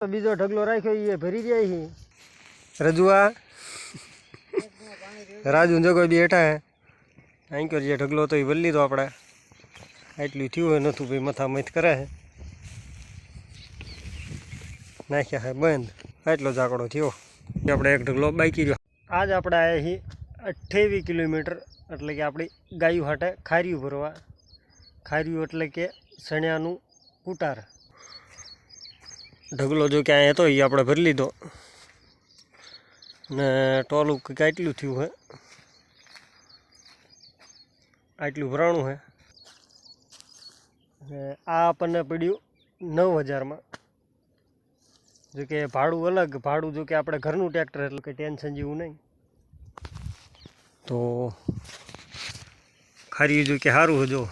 तो बीजो ढगलो राख्यो ये भरी जाए ही रजुआ राजू जो कोई बेटा है एंकर जे ढगलो तो भरी लीधो आपणे आटलू थयुं है नथुं भाई मथा मथ करे है नाख्या है बंद आटलो जाकड़ो थयो आपणे एक ढगलो बाकी रह्यो। आज आपणे आया ही 28 किलोमीटर एटले के आपणी गायूं हाटे खार्યું भरवा खार्યું एटले के सणियानुं कूटार ढगलो जो क्या है तो ये आपणे भरी लीधो ने टोलू कंईक आटलू थयुं है आटलू भराणुं है आ आपने पड्યું 9000 में जो कि भाड़ू अलग भाड़ू जो कि आपणे घरनुं ट्रेक्टर एटले के टेन्शन जेवुं नहीं तो खारी जो कि सारूं है जो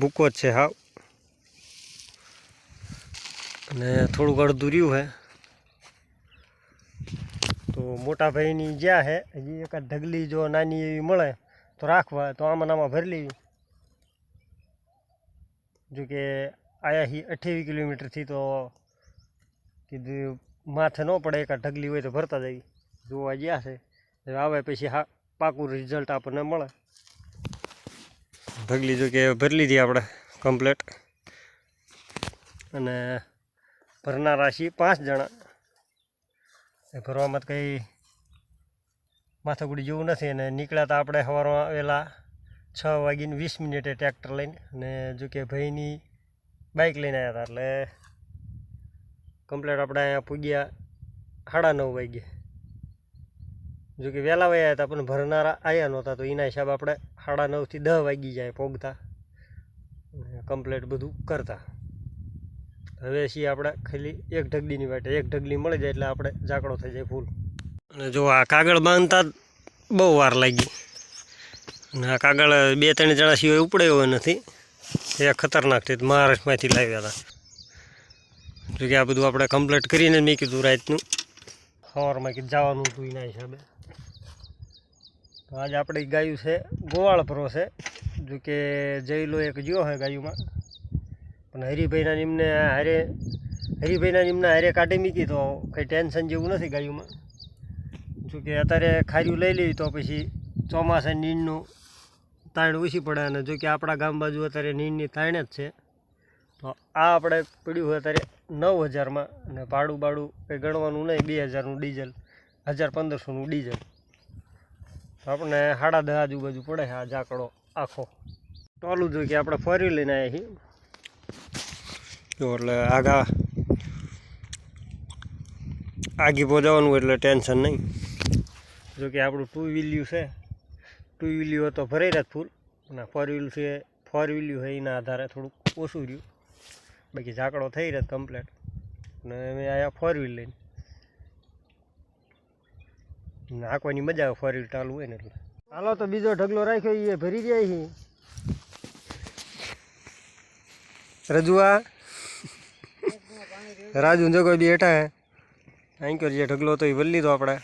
भूको ज छे हाव ने थोड़ું અડધું રહ્યું है तो मोटा भाईनी ज्या है हजी एक ढगली जो नानी एवी मळे तो राखवा तो आमां नामां भरी लेवी जो कि आया ही 28 किलोमीटर थी तो कीधुं माथे न पड़े एक ढगली होय तो भरता जावी जोवा ज्या छे आवे पछी हा पाकું रिजल्ट आपने मळे। ढगली जो कि भरी लीधी आपणे कम्प्लीट अने भरनारा छी 5 जणा भरवामां कई माथाकूटी जेवुं नथी अने निकळ्या तो आपणे सवारमां आवेला 6:20 ट्रेक्टर लईने अने जो कि भाईनी बाइक लईने आव्या हता एटले कम्प्लीट आपणे अहींया पूग्या 9:30 वागे जो कि वहेला वया हता पण भरनारा आव्या नहोता तो एना हिसाबे आपणे 9:30 થી 10 वागी जाए पोगता कम्प्लीट बधुं करता। हवे छी आपणे खाली एक ढगलीनी वाटे एक ढगली मळी जाए एटले आपणे जाकड़ो थई जाए फूल अने जो आ कागळ बांधता बहु वार लागी अने आ कागळ 2-3 जणा सिवाय उपड़े एवो नथी ए खतरनाक छे महाराष्ट्रमांथी लाव्या हता जो कि आ बधुं आपणे कम्प्लीट करीने मैं कीधुं रातनुं सवारमां कीधुं जवानुं हतुं एना हिसाबे तो आज आपणी गायूं छे गोवाळ भरो छे जो कि जयलो एक ज्यो है गायूमां पण हरिभाईना निमने हारे हरिभाईना निमने हारे काढी मीकी तो कई टेन्शन जेवुं नथी गायूमां जो कि अत्यारे खार्યું लई लेवी तो पछी ચોમાસે નીણનું તાણ ઓછી પડે અને જો કે આપણા ગામ બાજુ અત્યારે નીણની તાણ જ છે તો આ આપણે પડ્યું હોય અત્યારે 9000 અને ભાડું બાડું કંઈ ગણવાનું નહીં 2000નું ડીઝલ 1500નું ડીઝલ તો આપણે 10.5 આજુબાજુ પડે આ જાકડો આખો ટોલું જો કે આપણે ફરી લઈને આવ્યા છીએ જો એટલે આગા આગી પહોંચવાનું એટલે ટેન્શન નહીં जो कि આપણું 2 व्हील्यू है 2 व्हील्यू तो भराई रात फूल અને 4 व्हील से 4 व्हील्यू है एना आधारे थोड़ું ઓછું રહ્યું बाकी झाकड़ो થઈ રહ્યો कम्प्लीट અને મેં આયા 4 व्हील લઈને નાખવાની મજા આવે 4 व्हील ચાલુ હોય ને એટલે હાલો તો બીજો ઢગલો રાખ્યો એ ભરી જાય છે रजुआ राजू जो कोई बेटा है एंकर जे ढगलो तो भरी लीधो आपणे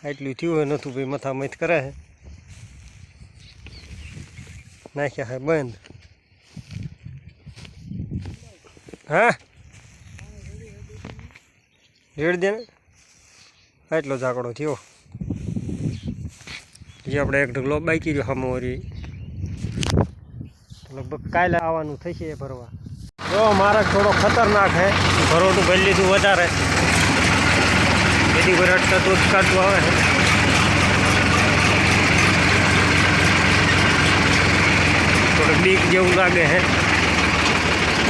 आटलू थयुं है नथुं भाई मथा मथ करे है नाख्या है बंद हाँ रेड़ दे आटलो जाकड़ो थयो जे आपणे एक ढगलो बाकी रह्यो सामे वरी लगभग काले आववानुं थशे भरवा जो मार्ग थोड़ो खतरनाक है भरोटुं भरी लीधुं वधारे बधी भरटता दूध काढતું આવે છે થોડું બીક જેવું લાગે છે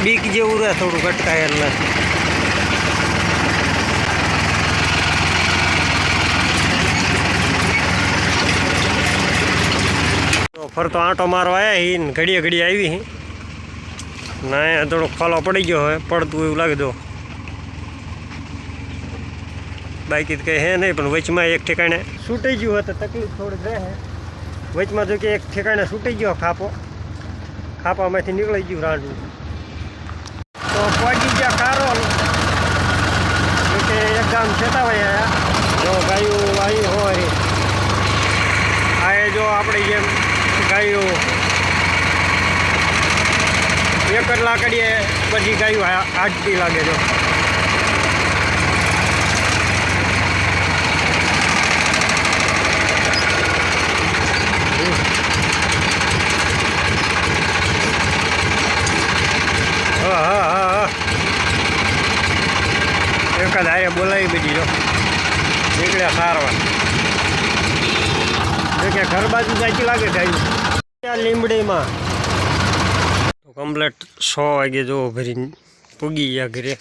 બીક જેવું રહે થોડું અટકાયેલ તો ફરતો આંટો મારવા આવ્યા હી ઘડીએ ઘડીએ આવી હી ના થોડોક ફાલો પડી ગયો હોય પડતું એવું લાગે જો बाकी तो कहीं है नहीं पर वच में एक ठिकाने छूटी गयो तो तकलीफ थोड़ी रहे वच में जो कि एक ठिकाने छूटी गयो खापो खापा में निकली गયું रांडू तो पहुंची गया कारोल एक गाम चेतावाई आया जो गायों आई हो आए जो अपनी जेम गायों एक लाकड़िए बधी गायों आटती लगे जो ગયા સારવાર જો કે ઘર બાજુ જાય લાગે ગાયું લીમડીમાં તો કમ્પ્લેટ 6 વાગે જો ભરીને પૂગી ગયા ઘરે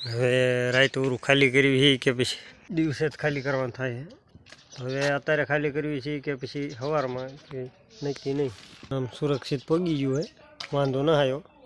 હવે રાત ઉરું ખાલી કરવી કે પછી દિવસે જ ખાલી કરવાનું થાય હવે અત્યારે ખાલી કરવી છે કે પછી સવારમાં કે નક્કી નહીં આમ સુરક્ષિત પગી ગયું હોય વાંધો ના આવ્યો